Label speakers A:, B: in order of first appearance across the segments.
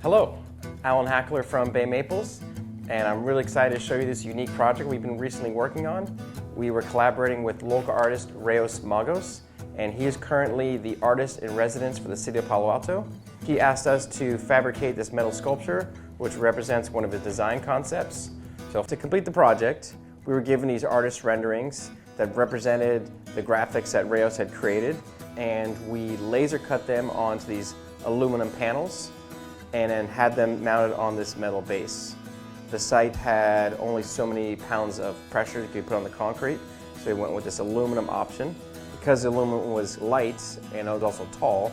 A: Hello, Alan Hackler from Bay Maples, and I'm really excited to show you this unique project we've been recently working on. We were collaborating with local artist Rayos Magos, and he is currently the artist in residence for the city of Palo Alto. He asked us to fabricate this metal sculpture, which represents one of his design concepts. So to complete the project, we were given these artist renderings that represented the graphics that Rayos had created, and we laser cut them onto these aluminum panels and then had them mounted on this metal base. The site had only so many pounds of pressure that could be put on the concrete, so we went with this aluminum option. Because the aluminum was light and it was also tall,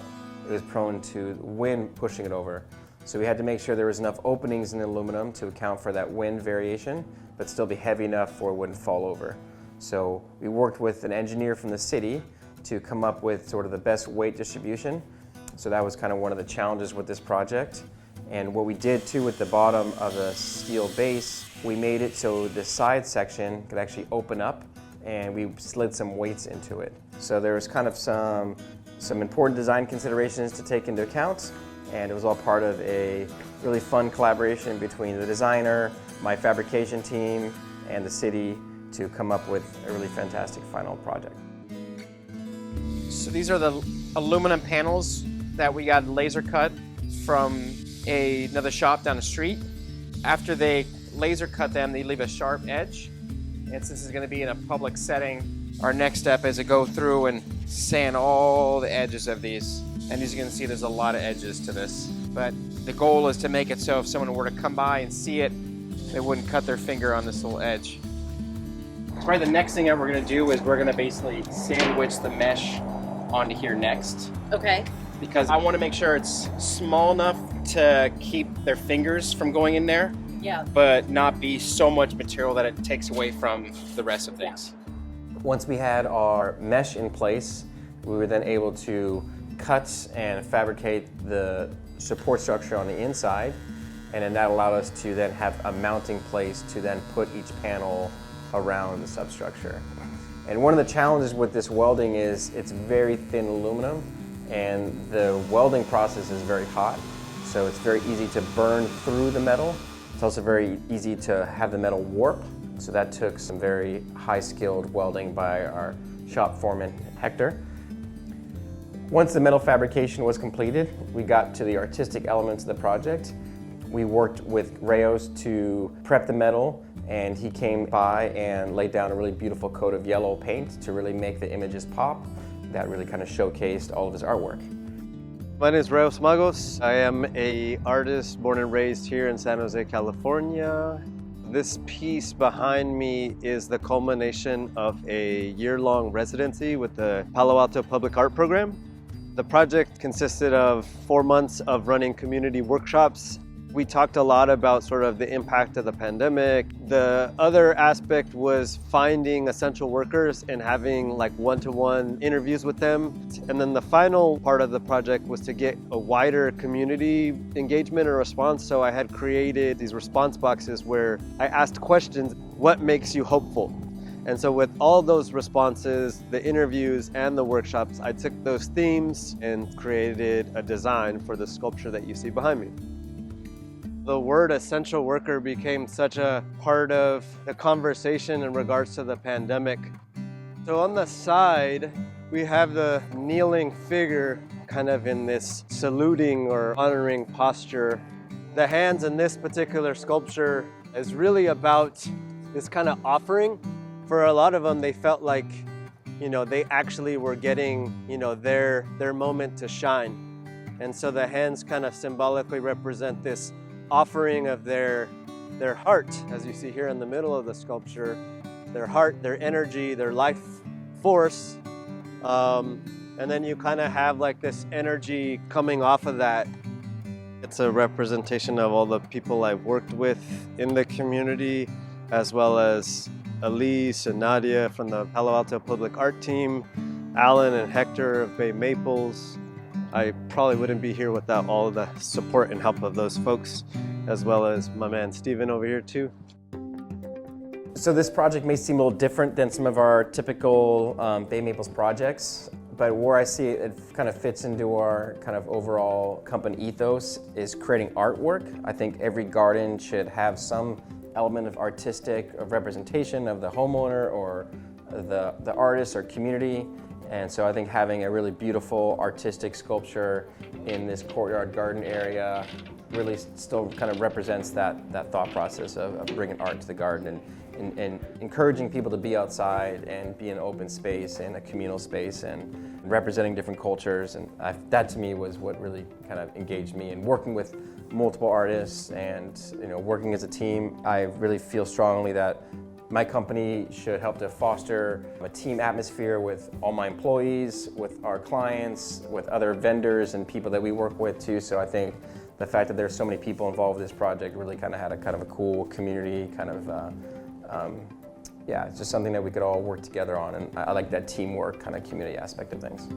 A: it was prone to wind pushing it over. So we had to make sure there was enough openings in the aluminum to account for that wind variation, but still be heavy enough for it wouldn't fall over. So we worked with an engineer from the city to come up with sort of the best weight distribution. So that was kind of one of the challenges with this project. And what we did too with the bottom of the steel base, we made it so the side section could actually open up, and we slid some weights into it. So there was kind of some important design considerations to take into account, and it was all part of a really fun collaboration between the designer, my fabrication team, and the city to come up with a really fantastic final project. So these are the aluminum panels that we got laser cut from another shop down the street. After they laser cut them, they leave a sharp edge. And since this is going to be in a public setting, our next step is to go through and sand all the edges of these. And as you can see, there's a lot of edges to this. But the goal is to make it so if someone were to come by and see it, they wouldn't cut their finger on this little edge. Probably the next thing that we're going to do is we're going to basically sandwich the mesh onto here next.
B: Okay.
A: Because I want to make sure it's small enough to keep their fingers from going in there,
B: yeah,
A: but not be so much material that it takes away from the rest of things. Once we had our mesh in place, we were then able to cut and fabricate the support structure on the inside, and then that allowed us to then have a mounting place to then put each panel around the substructure. And one of the challenges with this welding is it's very thin aluminum, and the welding process is very hot, so it's very easy to burn through the metal. It's also very easy to have the metal warp, so that took some very high-skilled welding by our shop foreman, Hector. Once the metal fabrication was completed, we got to the artistic elements of the project. We worked with Rayos to prep the metal, and he came by and laid down a really beautiful coat of yellow paint to really make the images pop. That really kind of showcased all of his artwork.
C: My name is Rayos Magos. I am an artist born and raised here in San Jose, California. This piece behind me is the culmination of a year-long residency with the Palo Alto Public Art program. The project consisted of 4 months of running community workshops. We talked a lot about sort of the impact of the pandemic. The other aspect was finding essential workers and having like one-to-one interviews with them. And then the final part of the project was to get a wider community engagement or response. So I had created these response boxes where I asked questions, what makes you hopeful? And so with all those responses, the interviews and the workshops, I took those themes and created a design for the sculpture that you see behind me. The word essential worker became such a part of the conversation in regards to the pandemic. So on the side, we have the kneeling figure kind of in this saluting or honoring posture. The hands in this particular sculpture is really about this kind of offering. For a lot of them, they felt like, they actually were getting, their moment to shine. And so the hands kind of symbolically represent this offering of their heart, as you see here in the middle of the sculpture, their heart, their energy, their life force. And then you kind of have like this energy coming off of that. It's a representation of all the people I've worked with in the community, as well as Elise and Nadia from the Palo Alto Public Art team, Alan and Hector of Bay Maples. I probably wouldn't be here without all the support and help of those folks, as well as my man Steven over here too.
A: So this project may seem a little different than some of our typical Bay Maples projects, but where I see it kind of fits into our kind of overall company ethos is creating artwork. I think every garden should have some element of artistic of representation of the homeowner or the artist or community. And so I think having a really beautiful artistic sculpture in this courtyard garden area really still kind of represents that thought process of bringing art to the garden and encouraging people to be outside and be in an open space and a communal space and representing different cultures. And that to me was what really kind of engaged me in working with multiple artists and working as a team. I really feel strongly that my company should help to foster a team atmosphere with all my employees, with our clients, with other vendors and people that we work with too. So I think the fact that there's so many people involved in this project really kind of had a cool community kind of, it's just something that we could all work together on. And I like that teamwork kind of community aspect of things.